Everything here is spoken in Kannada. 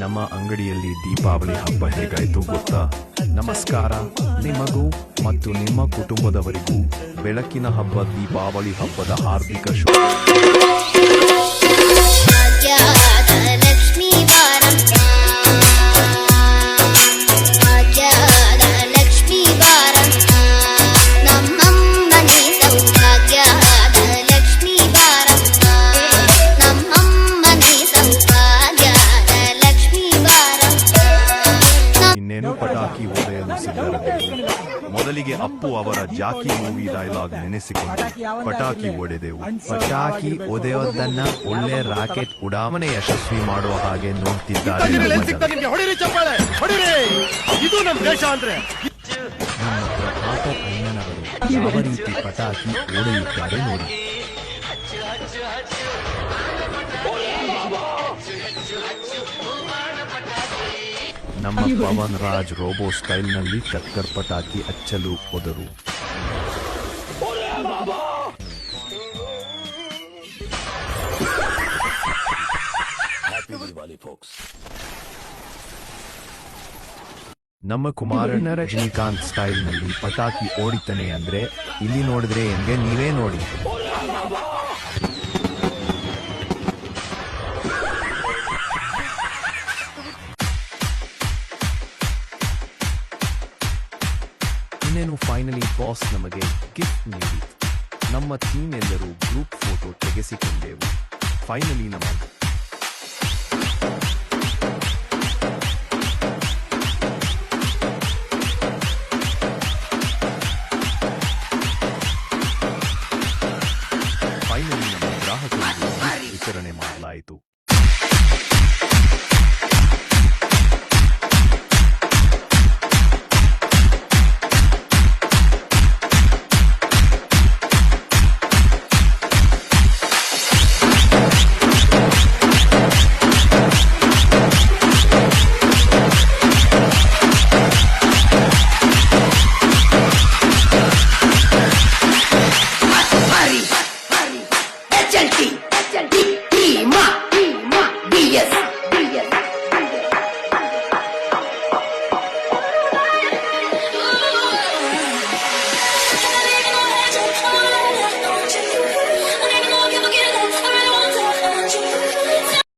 ನಮ್ಮ ಅಂಗಡಿಯಲ್ಲಿ ದೀಪಾವಳಿ ಹಬ್ಬ ಹೇಗಾಯ್ತು ಗೊತ್ತಾ? ನಮಸ್ಕಾರ. ನಿಮಗೂ ಮತ್ತು ನಿಮ್ಮ ಕುಟುಂಬದವರಿಗೂ ಬೆಳಕಿನ ಹಬ್ಬ ದೀಪಾವಳಿ ಹಬ್ಬದ ಹಾರ್ದಿಕ ಇನ್ನೇನು ಪಟಾಕಿ ಒಡೆಯಲು ಸಿದ್ಧರಾದೆವು. ಮೊದಲಿಗೆ ಅಪ್ಪು ಅವರ ಜಾಕಿ ಮೂವಿ ಡೈಲಾಗ್ ನೆನೆಸಿಕೊಂಡು ಪಟಾಕಿ ಒಡೆದೆವು. ಪಟಾಕಿ ಒಡೆಯೋದನ್ನ ಒಳ್ಳೆ ರಾಕೆಟ್ ಉಡಾವಣೆ ಯಶಸ್ವಿ ಮಾಡುವ ಹಾಗೆ ನೋಡ್ತಿದ್ದಾರೆ. ನಮ್ಮ ಪ್ರಭಾಕರ್ ಅಣ್ಣನವರು ಯಾವ ರೀತಿ ಪಟಾಕಿ ಒಡೆಯುತ್ತಾರೆ ನೋಡಿ. ನಮ್ಮ ಪವನ್ ರಾಜ್ ರೋಬೋ ಸ್ಟೈಲ್ನಲ್ಲಿ ಟಕ್ಕರ್ ಪಟಾಕಿ ಹಚ್ಚಲು ಹೋದರು. ನಮ್ಮ ಕುಮಾರಣ್ಣ ರಜನಿಕಾಂತ್ ಸ್ಟೈಲ್ನಲ್ಲಿ ಪಟಾಕಿ ಓಡಿತಾನೆ ಅಂದ್ರೆ ಇಲ್ಲಿ ನೋಡಿದ್ರೆ ಹೆಂಗೆ ನೀವೇ ನೋಡಿ. ಇನ್ನೇನು ಫೈನಲಿ ಬಾಸ್ ನಮಗೆ ಗಿಫ್ಟ್ ನೀಡಿತು. ನಮ್ಮ ಟೀಮ್ ಎಲ್ಲರೂ ಗ್ರೂಪ್ ಫೋಟೋ ತೆಗೆಸಿಕೊಂಡೆವು. ಫೈನಲಿ ನಮಗೆ